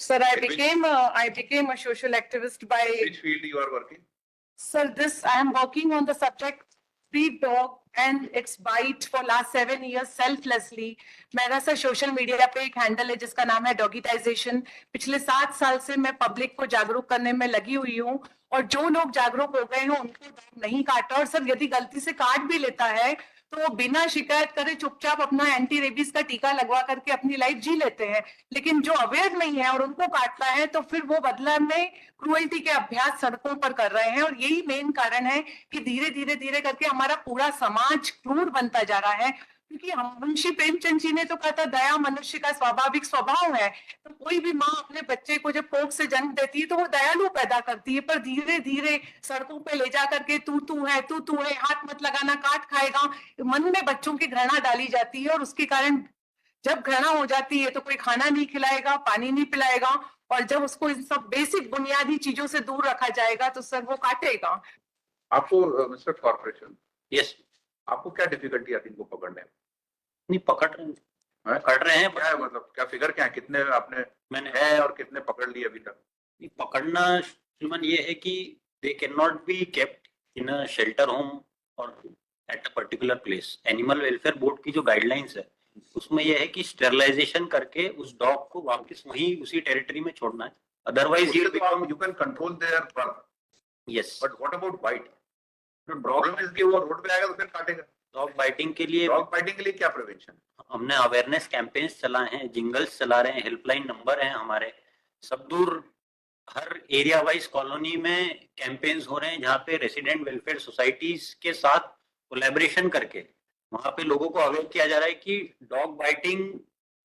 Sir, I became a social activist by. Which field you are working? Sir, I am working on the subject free dog and its bite for last 7 years selflessly. मेरा sir social media पे एक handle है जिसका नाम है डॉगिटाइजेशन। पिछले 7 साल से मैं पब्लिक को जागरूक करने में लगी हुई हूँ और जो लोग जागरूक हो गए हैं उनको डॉग नहीं काटा, और सर यदि गलती से काट भी लेता है तो वो बिना शिकायत करे चुपचाप अपना एंटी रेबीज का टीका लगवा करके अपनी लाइफ जी लेते हैं। लेकिन जो अवेयर नहीं है और उनको काटता है तो फिर वो बदला में क्रूएल्टी के अभ्यास सड़कों पर कर रहे हैं, और यही मेन कारण है कि धीरे धीरे करके हमारा पूरा समाज क्रूर बनता जा रहा है। क्योंकि हम मुंशी प्रेमचंद जी ने तो कहा था दया मनुष्य का स्वाभाविक स्वभाव है, तो कोई भी माँ अपने बच्चे को जब कोख से जन्म देती है तो वो दयालु पैदा करती है, पर धीरे धीरे सड़कों पे ले जा करके तू है, हाथ मत लगाना काट खाएगा, मन में बच्चों की घृणा डाली जाती है, और उसके कारण जब घृणा हो जाती है तो कोई खाना नहीं खिलाएगा, पानी नहीं पिलाएगा, और जब उसको इन सब बेसिक बुनियादी चीजों से दूर रखा जाएगा तो सर वो काटेगा। आपको मिस्टर कॉर्पोरेशन, यस, आपको क्या डिफिकल्टी आती है इनको पकड़ने में? नहीं पकड़ रहे हैं क्या है, मतलब क्या फिगर क्या है, कितने आपने मैंने है और कितने पकड़ लिए अभी तक? पकड़ना श्रीमान ये है कि they can not be kept in a shelter home और at a particular place. Animal welfare board की जो गाइडलाइंस है उसमें यह है कि स्टेरलाइजेशन करके उस डॉग को वापस वहीं उसी टेरिटरी में छोड़ना है, otherwise you can control their birth. Yes, but what about bite? Problem is कि वो रोड पे आएगा तो फिर काटेगा। डॉग बाइटिंग के लिए क्या प्रिवेंशन? हमने अवेयरनेस कैंपेन्स चलाए हैं, जिंगल्स चला रहे हैं, हेल्पलाइन नंबर हैं हमारे सब दूर, हर एरिया वाइज कॉलोनी में कैंपेन्स हो रहे हैं जहाँ पे रेसिडेंट वेलफेयर सोसाइटीज के साथ कोलैबोरेशन करके वहां पे लोगों को अवेयर किया जा रहा है कि dog biting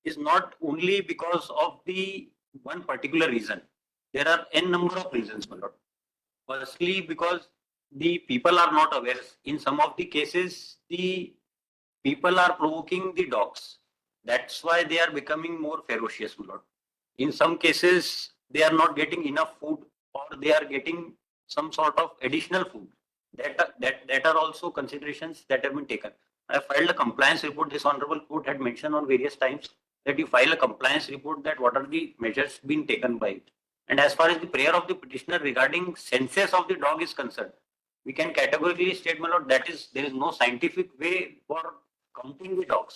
is not only because of the one particular reason, there are an number of reasons. Firstly because the people are not aware. In some of the cases, the people are provoking the dogs. That's why they are becoming more ferocious. In some cases, they are not getting enough food, or they are getting some sort of additional food. That are also considerations that have been taken. I filed a compliance report. This honorable court had mentioned on various times that you file a compliance report, that what are the measures being taken by it. And as far as the prayer of the petitioner regarding census of the dog is concerned, we can categorically state, my lord, that is there is no scientific way for counting the dogs.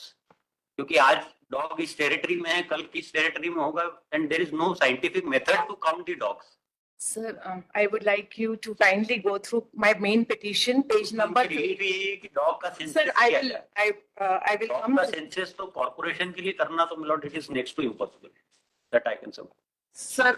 क्योंकि आज dog इस territory में है, कल किस territory में होगा, and there is no scientific method to count the dogs. Sir, I would like you to kindly go through my main petition, page number 3. Dog का census, Sir, I will come. Dog का census तो corporation के लिए करना तो my lord, it is next to impossible. That I can say. Sir,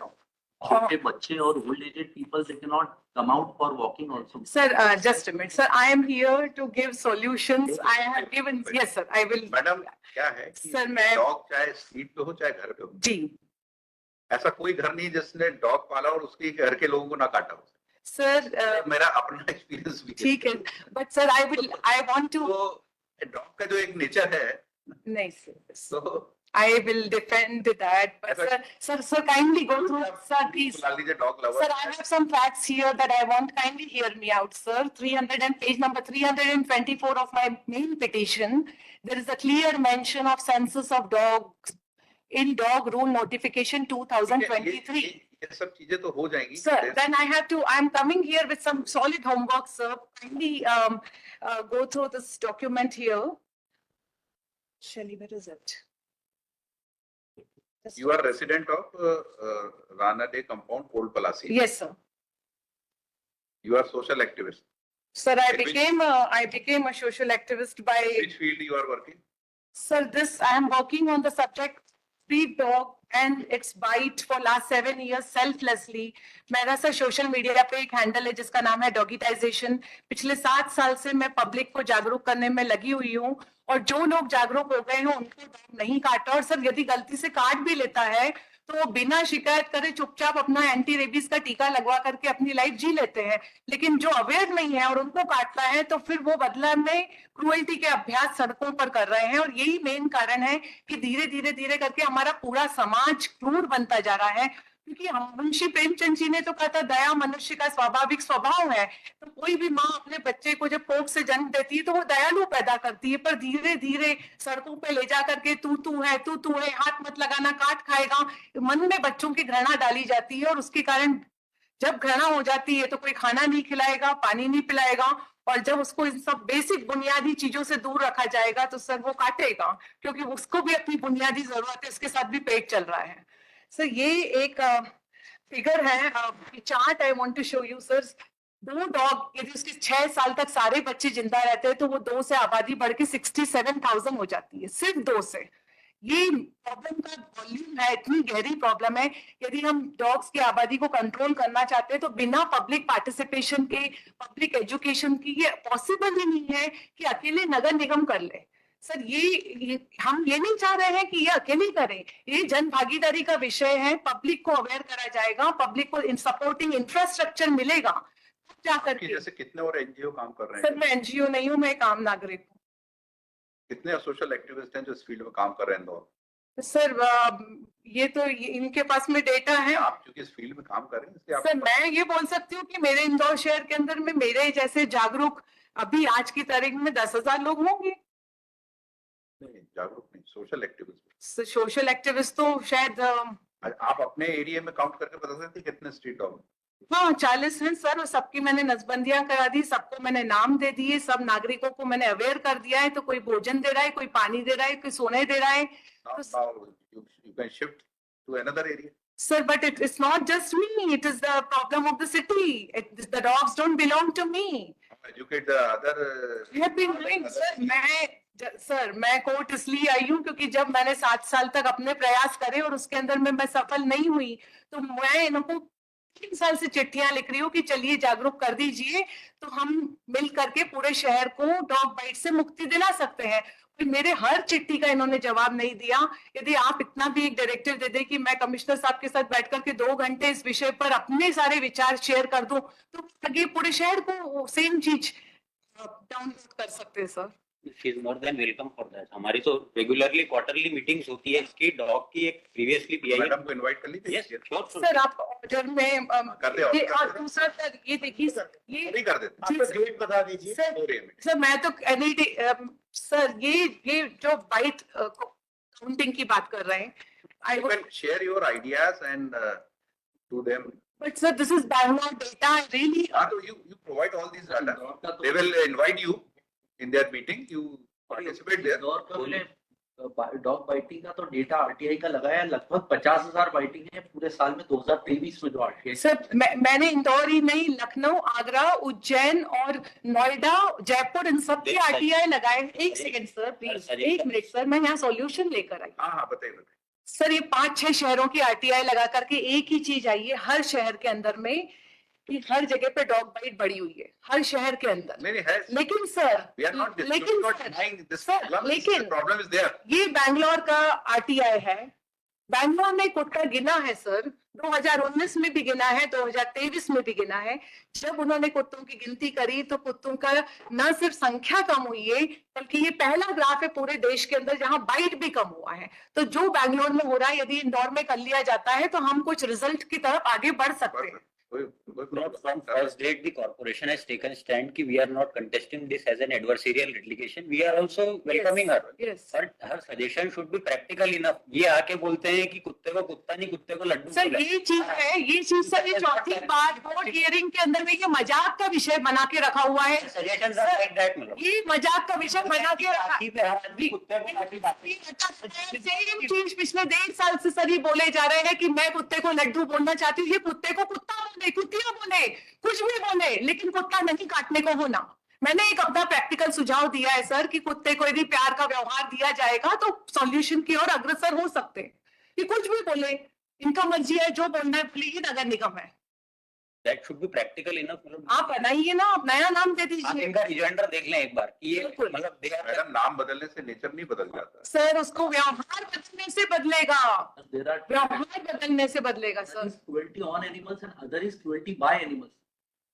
छोटे बच्चे और old aged people, they cannot come out for walking also. Sir, just a minute, sir. I am here to give solutions. I have given. Yes, sir. I will. Madam क्या है कि Sir, मैं dog चाहे street पे हो चाहे घर पे हो, जी, ऐसा कोई घर नहीं जिसने डॉग पाला और उसके घर के लोगों को ना काटा हो। sir. मेरा अपना एक्सपीरियंस भी ठीक है, but sir, I want to. तो डॉग का जो एक नेचर है, नहीं sir. तो I will defend that, but sir, kindly go through, sir, please. Dog lover. Sir, I have some facts here that I want. Kindly hear me out, sir. 300 and page number 324 of my main petition. There is a clear mention of census of dogs in dog rule notification 2023. ये सब चीजें तो हो जाएंगी। Sir, then I am coming here with some solid homework, sir. Kindly go through this document here. Shelly, where is it? You are resident of Rana Day compound, Old Palasi. Yes, sir. You are social activist. Sir, I became a social activist by. Which field you are working? Sir, I am working on the subject free dog and its bite for last 7 years selflessly. मेरा sir social media पे एक handle है जिसका नाम है डॉगिटाइजेशन। पिछले 7 साल से मैं पब्लिक को जागरूक करने में लगी हुई हूँ, और जो लोग जागरूक हो गए हैं उनको डॉग नहीं काटा, और सर यदि गलती से काट भी लेता है तो वो बिना शिकायत करे चुपचाप अपना एंटी रेबीज का टीका लगवा करके अपनी लाइफ जी लेते हैं। लेकिन जो अवेयर नहीं है और उनको काटता है तो फिर वो बदला में क्रूएल्टी के अभ्यास सड़कों पर कर रहे हैं, और यही मेन कारण है कि धीरे धीरे करके हमारा पूरा समाज क्रूर बनता जा रहा है। क्योंकि हम मुंशी प्रेमचंद जी ने तो कहा था दया मनुष्य का स्वाभाविक स्वभाव है। तो कोई भी माँ अपने बच्चे को जब कोख से जन्म देती है तो वो दयालु पैदा करती है, पर धीरे धीरे सड़कों पे ले जा करके तू है, हाथ मत लगाना, काट खाएगा, मन में बच्चों की घृणा डाली जाती है। और उसके कारण जब घृणा हो जाती है तो कोई खाना नहीं खिलाएगा, पानी नहीं पिलाएगा, और जब उसको इन सब बेसिक बुनियादी चीजों से दूर रखा जाएगा तो सर वो काटेगा, क्योंकि उसको भी अपनी बुनियादी जरूरत है, उसके साथ भी पेट चल रहा है। सर ये एक फिगर है, chart I want to show you sir. 2 dog यदि उसके 6 साल तक सारे बच्चे जिंदा रहते हैं तो वो 2 से आबादी बढ़ के 67,000 हो जाती है, सिर्फ 2 से। ये प्रॉब्लम का वॉल्यूम है, इतनी गहरी प्रॉब्लम है। यदि हम डॉग्स की आबादी को कंट्रोल करना चाहते हैं तो बिना पब्लिक पार्टिसिपेशन के, पब्लिक एजुकेशन की, ये पॉसिबल ही नहीं है कि अकेले नगर निगम कर ले। सर ये हम ये नहीं चाह रहे हैं कि ये अकेले करें, ये जन भागीदारी का विषय है। पब्लिक को अवेयर करा जाएगा, पब्लिक को इन सपोर्टिंग इंफ्रास्ट्रक्चर मिलेगा, क्या कि करके। जैसे कितने और एनजीओ काम कर रहे सर हैं? मैं एनजीओ नहीं हूँ, मैं एक आम नागरिक हूँ। कितने सोशल एक्टिविस्ट हैं जो इस फील्ड में काम कर रहे हैं इंदौर? सर इनके पास में डेटा है। आप क्योंकि इस फील्ड में काम कर रहे हैं इसलिए सर मैं ये बोल सकती हूँ कि मेरे इंदौर शहर के अंदर में मेरे जैसे जागरूक अभी आज की तारीख में 10,000 लोग होंगे। जागरूक नहीं, सोशल एक्टिविस्ट। सोशल एक्टिविस्ट तो शायद आप अपने एरिया में काउंट करके बता सकते हैं कितने स्ट्रीट डॉग? हाँ 40 हैं सर, और सबकी मैंने नसबंदियां करा दी, सबको मैंने नाम दे दिए, सब नागरिकों को मैंने अवेयर कर दिया है। तो कोई भोजन दे रहा है, कोई पानी दे रहा है, कोई सोने दे रहा है। Now you can shift to another area. Sir, but it's not just me. It is the problem of the city. The dogs don't belong to me. Educate the other. We have been doing, sir मैं court इसलिए आई हूँ क्योंकि जब मैंने 7 साल तक अपने प्रयास करे और उसके अंदर में मैं सफल नहीं हुई, तो मैं इनको 3 साल से चिट्ठियां लिख रही हूँ कि चलिए जागरूक कर दीजिए, तो हम मिल करके पूरे शहर को डॉग बाइट से मुक्ति दिला सकते हैं। मेरे हर चिट्ठी का इन्होंने जवाब नहीं दिया। यदि आप इतना भी एक डायरेक्टिव दे दे कि मैं कमिश्नर साहब के साथ बैठ करके 2 घंटे इस विषय पर अपने सारे विचार शेयर कर दूं, तो आगे पूरे शहर को सेम चीज डाउनलोड कर सकते हैं sir. She is more than welcome for that. हमारी तो रेगुलरली क्वार्टरली मीटिंग्स होती है इसकी, डॉग की एक प्रीवियसली पीआई। मैडम को इनवाइट कर लीजिए। यस श्योर सर आप ऑर्डर में कर दे और दूसरा सर ये देखिए सर, ये नहीं कर देते। जी, सर। डेट बता दीजिए। सर मैं तो एनी डे सर ये जो बाइट काउंटिंग की बात कर रहे हैं, आई You can share your ideas and to them. But sir this is Bangalore data really. So you provide all these data. They will invite you in their meeting. You participate there. Indore का मैंने dog biting का तो data RTI का लगाया, लगभग 50,000 biting है पूरे साल में 2023 में जो आरटीआई। सर मैंने इंदौर ही नहीं, लखनऊ, आगरा, उज्जैन और नोएडा, जयपुर, इन सब के आरटीआई लगाए। एक second sir please, 1 minute sir, मैं यहाँ सॉल्यूशन लेकर आई। हाँ बताइए। सर ये 5-6 शहरों की आरटीआई लगा करके एक ही चीज आई है हर शहर के अंदर में कि हर जगह पे डॉग बाइट बढ़ी हुई है हर शहर के अंदर। नहीं है। लेकिन सर We are not लेकिन denying this सर, problem. लेकिन The problem is there. ये बैंगलोर का आरटीआई है। बैंगलोर में कुत्ता गिना है सर, 2019 में भी गिना है, 2023 में भी गिना है। जब उन्होंने कुत्तों की गिनती करी तो कुत्तों का न सिर्फ संख्या कम हुई है, बल्कि ये पहला ग्राफ है पूरे देश के अंदर जहां बाइट भी कम हुआ है। तो जो बैंगलोर में हो रहा है यदि इंदौर में कर लिया जाता है तो हम कुछ रिजल्ट की तरफ आगे बढ़ सकते हैं। From first date, the corporation has taken stand कि we are not contesting this as an adversarial litigation. We are also welcoming her. Yes. But her suggestion should be practical enough. ये आके बोलते हैं कि कुत्ते को कुत्ता नहीं, कुत्ते को लड्डू। सर ये चीज है, ये चीज सर ये चौथी बात कोर्ट हियरिंग के अंदर में ये मजाक का विषय बना के रखा हुआ है। Suggestions are like that, मतलब। ये मजाक का विषय बना के रखा लाठी पे हर आदमी कुत्ते को लाठी मारता है। सेम चीज पिछले 1.5 साल से सर ये बोले जा रहे हैं कि मैं कुत्ते को लड्डू बोलना चाहती हूँ। ये कुत्ते को कुत्ता बोले, कुतिया बोले, कुछ भी बोले, लेकिन कुत्ता नहीं काटने को होना। मैंने एक अपना प्रैक्टिकल सुझाव दिया है सर कि कुत्ते को यदि प्यार का व्यवहार दिया जाएगा तो सॉल्यूशन की ओर अग्रसर हो सकते हैं। कि कुछ भी बोले, इनका मर्जी है, जो बोलना है, प्लीज नगर निगम है। That should be practical enough, मतलब। आप बनाइए ना, आप नया नाम दे आप दीजिए। इनका रिजल्ट देख लें एक बार कि ये बिल्कुल। मतलब they are- मैडम नाम बदलने से नेचर नहीं बदल जाता। सर उसको व्यवहार बदलने से बदलेगा, There are व्यवहार बदलने से बदलेगा One sir. is cruelty on animals and other is cruelty by animals.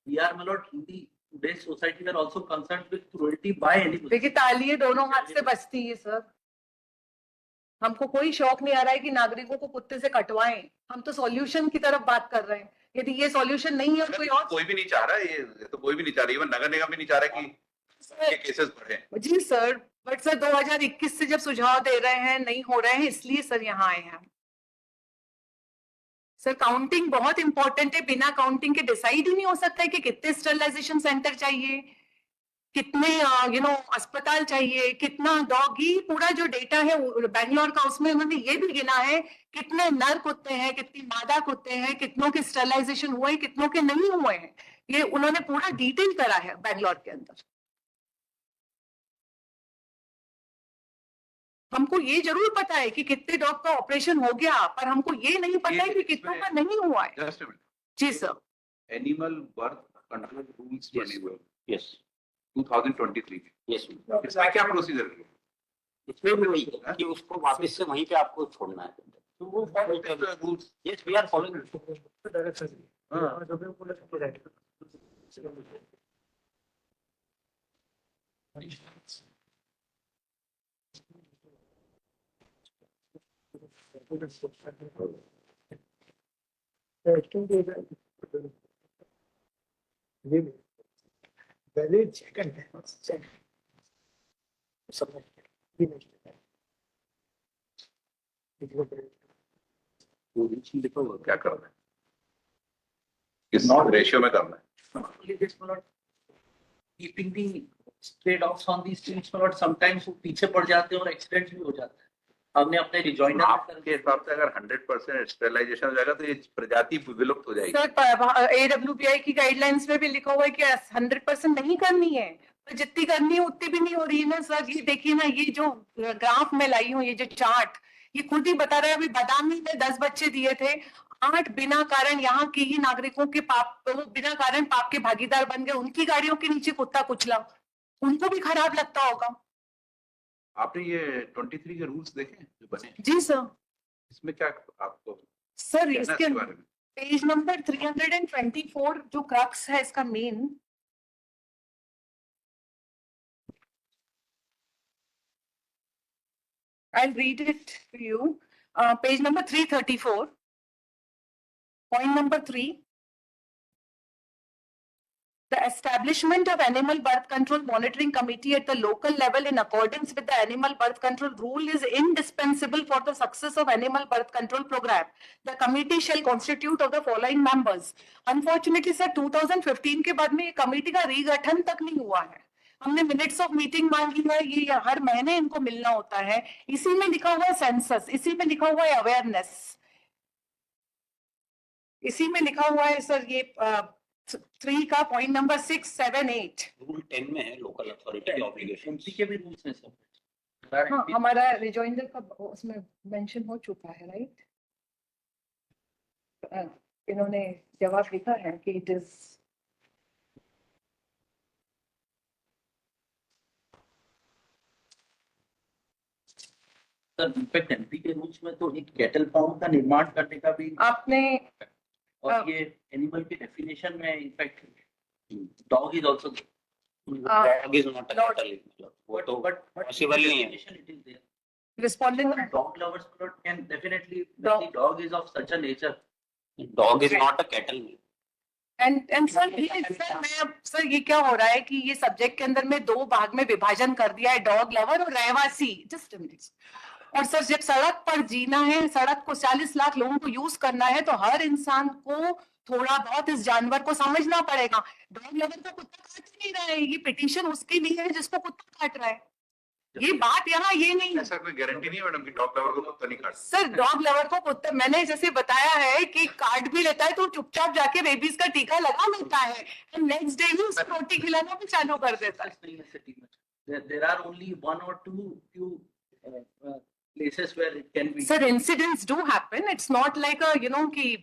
We are, my lord, in the today's society we are also concerned with cruelty by animals. देखिए तालिए दोनों हाथ से बजती है सर। हमको कोई शौक नहीं आ रहा है कि नागरिकों को कुत्ते से कटवाएं, हम तो सॉल्यूशन की तरफ बात कर रहे हैं। यदि ये सॉल्यूशन नहीं है कोई और कोई भी नहीं चाह रहा है, ये तो कोई भी नहीं चाह रहा, इवन नगर निगम भी नहीं चाह रहा कि ये केसेस बढ़े। जी सर, बट सर 2021 से जब सुझाव दे रहे हैं नहीं हो रहे हैं, इसलिए सर यहाँ आए हैं। सर काउंटिंग बहुत इंपॉर्टेंट है, बिना काउंटिंग के डिसाइड ही नहीं हो सकता है कि कितने स्टरलाइजेशन सेंटर चाहिए, कितने अस्पताल चाहिए, कितना डॉगी, पूरा जो डेटा है बैंगलोर का, उसमें उन्होंने ये भी गिना है कितने नर कुत्ते हैं, कितनी मादा कुत्ते हैं, कितनों के स्टरलाइजेशन हुए हैं, कितनों के नहीं हुए हैं, ये उन्होंने पूरा डिटेल करा है बैंगलोर के अंदर। हमको ये जरूर पता है कि कितने डॉग का ऑपरेशन हो गया, पर हमको ये नहीं पता है कि कितनों का नहीं हुआ है। Just a minute. जी sir. Animal birth control rules Yes. बने हुए यस 2023 के, यस इसमें क्या प्रोसीजर है? इसमें भी वही है कि उसको वापस से वहीं पे आपको छोड़ना है, तो वो rules yes we are following. valid second क्या करना है, किस रेशियो में करना है? Keeping the stray dogs on the streets में, समटाइम्स वो पीछे पड़ जाते हैं और एक्सीडेंट भी हो जाता है। हमने अपने रिजॉइनर आपके हिसाब से अगर 100% स्टेरिलाइजेशन हो जाएगा तो ये प्रजाति विलुप्त हो जाएगी। सर AWPI की गाइडलाइंस में भी लिखा हुआ है कि 100% नहीं करनी है, तो जितनी करनी है उतनी भी नहीं हो रही है ना सर। ये देखिए ना, ये जो ग्राफ में लाई हूँ, ये जो चार्ट, ये खुद ही बता रहा है। अभी बादामी में 10 बच्चे दिए थे, 8 बिना कारण यहाँ के ही नागरिकों के पाप, वो बिना कारण पाप के भागीदार बन गए, उनकी गाड़ियों के नीचे कुत्ता कुचला, उनको भी खराब लगता होगा। आपने ये 23 के रूल्स देखे जो बने, जी सर। इसमें क्या आपको सर कहना है इसके इसके बारे में? पेज नंबर 324 जो क्रक्स है इसका main, I'll read it to you. Page number 334. Point number 3. The establishment of Animal Birth Control Monitoring Committee at the local level in accordance with the Animal Birth Control Rule is indispensable for the success of Animal Birth Control Program. The committee shall constitute of the following members. Unfortunately, sir, 2015 के बाद में ये committee का रीगठन तक नहीं हुआ है। हमने मिनट्स ऑफ मीटिंग मांगी है, ये हर महीने इनको मिलना होता है। इसी में लिखा हुआ है सेंसस, इसी में लिखा हुआ है अवेयरनेस, इसी में लिखा हुआ है सर ये 3 का पॉइंट नंबर 6, 7, 8। रूल 10 में है लोकल अथॉरिटी के ऑब्लिगेशन के भी रूल्स में सब हाँ, हमारा रिजॉइंडर का उसमें मेंशन हो चुका है, राइट? इन्होंने जवाब लिखा है कि it is sir in fact MP के रूल्स में तो एक कैटल फार्म का निर्माण करने का भी, आपने और ये एनिमल की डेफिनेशन में in fact dog is also, dog is not a cattle, वो तो पॉसिबल ही नहीं है। It is there. Responding Dog lovers can definitely, Dog. the dog is of such a nature. Dog is not a cattle. And sir ये क्या हो रहा है कि ये सब्जेक्ट के अंदर में 2 भाग में विभाजन कर दिया है, डॉग लवर और रहवासी। जस्ट और सर जब सड़क पर जीना है, सड़क को 40 लाख लोगों को यूज करना है, तो हर इंसान को थोड़ा बहुत इस जानवर को समझना पड़ेगा। डॉग लवर को कुत्ता काट नहीं रहा है, ये पिटीशन उसके लिए है जिसको कुत्ता काट रहा है। ये बात यहाँ ये नहीं है ऐसा कोई गारंटी नहीं है मैडम कि डॉग लवर को कुत्ता नहीं काट। सर। डॉग लवर को कुत्ता, मैंने जैसे बताया है कि काट भी लेता है तो चुपचाप जाके रेबीज का टीका लगा लेता है, नेक्स्ट डे ही उसको रोटी खिलाना भी चालू कर देता है। There are only 1 or 2 places where it can be. Sir incidents do happen, it's not like कि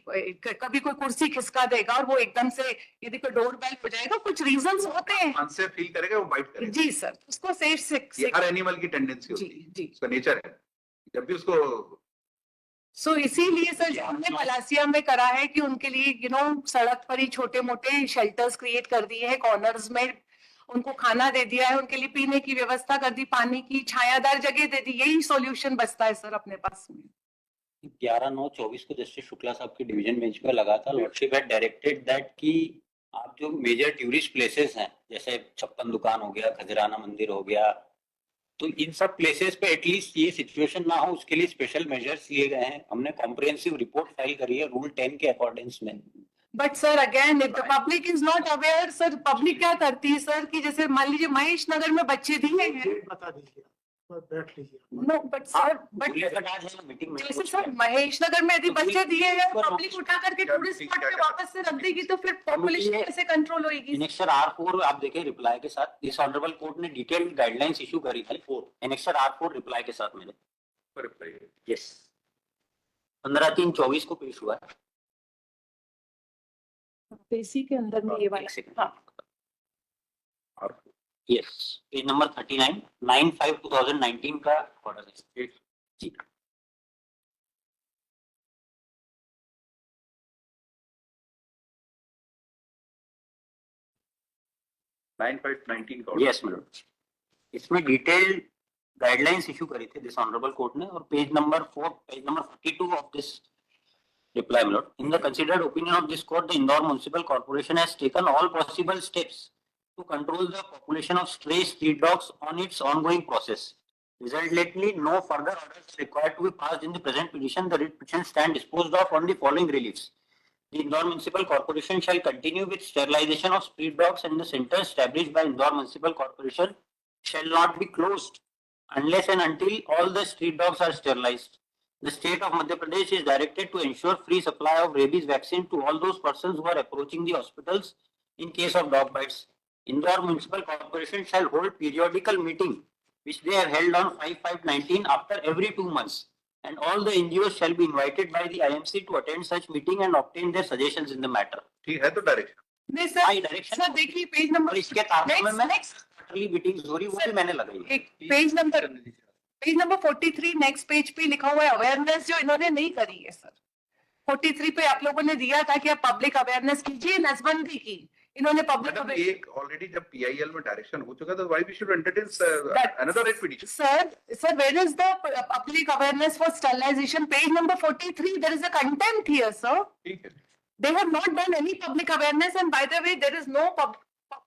कभी कोई कुर्सी खिसका देगा और वो एकदम से यदि कोई डोर बेल हो जाएगा, कुछ रीजंस होते हैं। अनसेफ फील करेगा वो बाइट करेगा। जी सर, उसको सेफ ये हर एनिमल की टेंडेंसी होती है, जी। उसका नेचर है। जब भी उसको सो इसीलिए सर जो हमने मलासिया में करा है कि उनके लिए सड़क पर ही छोटे मोटे शेल्टर्स क्रिएट कर दिए हैं कॉर्नर्स में, उनको खाना दे दिया है, उनके लिए पीने की व्यवस्था कर दी, पानी की छायादार जगह दे दी, यही सॉल्यूशन बचता है सर अपने पास में। 11/9/24 को जस्टिस शुक्ला साहब की डिवीजन बेंच पे लगा था, लॉर्डशिप हैड डायरेक्टेड दैट कि आप जो मेजर टूरिस्ट प्लेसेस हैं, जैसे छप्पन दुकान हो गया, खजराना मंदिर हो गया, तो इन सब प्लेसेस पे एटलीस्ट ये सिचुएशन ना हो, उसके लिए स्पेशल मेजर्स लिए गए हैं। हमने कॉम्प्रिहेंसिव रिपोर्ट फाइल करी है रूल 10 के अकॉर्डेंस में। But sir again if the public is not aware, sir public क्या करती है सर कि जैसे मान लीजिए महेश नगर में बच्चे दिए हैं, बता दीजिए, बैठ लीजिए। No but sir but meeting में जैसे सर महेश नगर में यदि बच्चे दिए हैं, पब्लिक उठा करके टूरिस्ट स्पॉट पे वापस से रख देगी तो फिर पॉपुलेशन कैसे कंट्रोल होगी? एनेक्सर R4 आप देखें रिप्लाई के साथ, इस ऑनरेबल कोर्ट ने डिटेल्ड गाइडलाइंस इशू करी थी एनेक्सर R4 रिप्लाई के साथ मेरे। यस 15/3/24 को पेश हुआ है। इसी के अंदर में ये वाला हाँ। यस पेज नंबर 39 9/5/2019 का ऑर्डर है जी। यस मैडम, इसमें डिटेल्ड गाइडलाइंस इशू करी थी दिस ऑनरेबल कोर्ट ने, और page number 42 of this reply my lord. In the considered opinion of this court, the Indore Municipal Corporation has taken all possible steps to control the population of stray street dogs on its ongoing process. Resultantly, no further orders required to be passed in the present petition. The writ petition stand disposed of on the following reliefs. The Indore Municipal Corporation shall continue with sterilization of street dogs, and the center established by Indore Municipal Corporation shall not be closed unless and until all the street dogs are sterilized. The state of Madhya Pradesh is directed to ensure free supply of rabies vaccine to all those persons who are approaching the hospitals in case of dog bites. Indore Municipal Corporation shall hold periodical meeting which they have held on 5/5/19 after every 2 months, and all the NGOs shall be invited by the IMC to attend such meeting and obtain their suggestions in the matter. ठीक है तो direction नहीं sir, high direction sir देखिए page number और इसके तारतम्य में next quarterly meetings हो रही वो भी मैंने लगाई है। एक पेज नंबर 43 नेक्स्ट पेज पे लिखा हुआ है अवेयरनेस, जो इन्होंने नहीं करी है सर। 43 पे आप लोगों ने दिया था कि आप पब्लिक अवेयरनेस कीजिए, नसबंदी की इन्होंने पब्लिक मैडम एक ऑलरेडी जब पीआईएल में डायरेक्शन हो चुका तो why we should entertain another writ petition? Sir where is the public awareness for sterilisation? Page number 43 there is a content here sir. ठीक है, they have not done any public awareness, and by the way there is no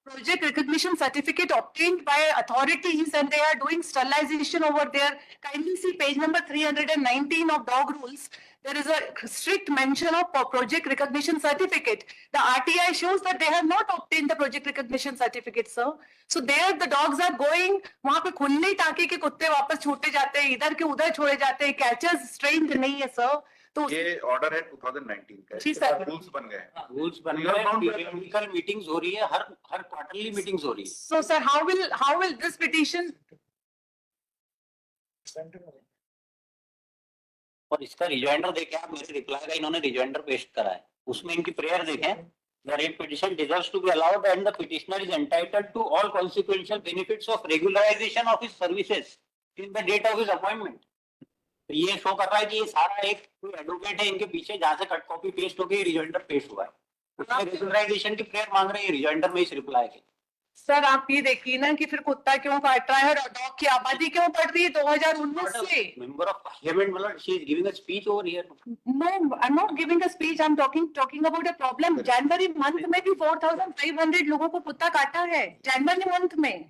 project recognition certificate obtained by authorities, and they are doing sterilization over there. Kindly see page number 319 of dog rules. There is a strict mention of project recognition certificate. The RTI shows that they have not obtained the project recognition certificate, sir. So there the dogs are going, वहाँ पे खुले टाके के कुत्ते वापस छोड़े जाते हैं, इधर के उधर छोड़े जाते हैं, कैचर्स ट्रेंड नहीं है सर। तो ये ऑर्डर है 2019 का, जी सर। रूल्स बन गए हैं, रूल्स बन गए, पीरियडिकल मीटिंग्स हो रही है, हर क्वार्टरली मीटिंग्स हो रही है। So sir, how will this petition? और इसका रिजॉइंडर देखें आप, मेरे रिप्लाई का इन्होंने रिजॉइंडर पेश करा है, उसमें इनकी प्रेयर देखें। The writ petition deserves to be allowed and the petitioner is entitled to all consequential benefits of regularization of his services till the date of his appointment. तो ये शो कर रहा है कि ये सारा एक कोई एडवोकेट है इनके पीछे, जहाँ से कट कॉपी पेस्ट हो गई, रिजॉइंडर पेश हुआ है, उसमें रेगुलराइजेशन की प्रेयर मांग रहे हैं रिजॉइंडर में इस रिप्लाई के। सर आप ये देखिए ना कि फिर कुत्ता क्यों काट रहा है और डॉग की आबादी क्यों बढ़ रही है 2019 से। मेंबर ऑफ पार्लियामेंट मतलब she is giving a speech over here. No, I'm not giving a speech. I'm talking about a problem. January month में भी 4,500 लोगों को कुत्ता काटा है जनवरी मंथ में।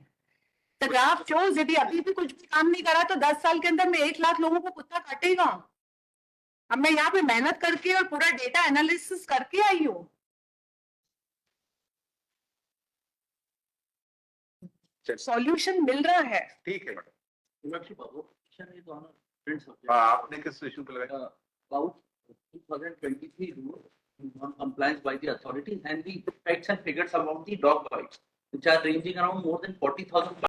The graph shows यदि अभी भी कुछ भी काम नहीं करा तो 10 साल के अंदर में 1 लाख लोगों को कुत्ता काटेगा। अब मैं यहाँ पे मेहनत करके और पूरा डेटा एनालिसिस करके आई हूँ। सॉल्यूशन मिल रहा है। ठीक है मैडम। हाँ, आपने किस इशू पे लगाया? about 2023 rule non-compliance by the authorities and the facts and figures about the dog bites, which are ranging around more than 40,000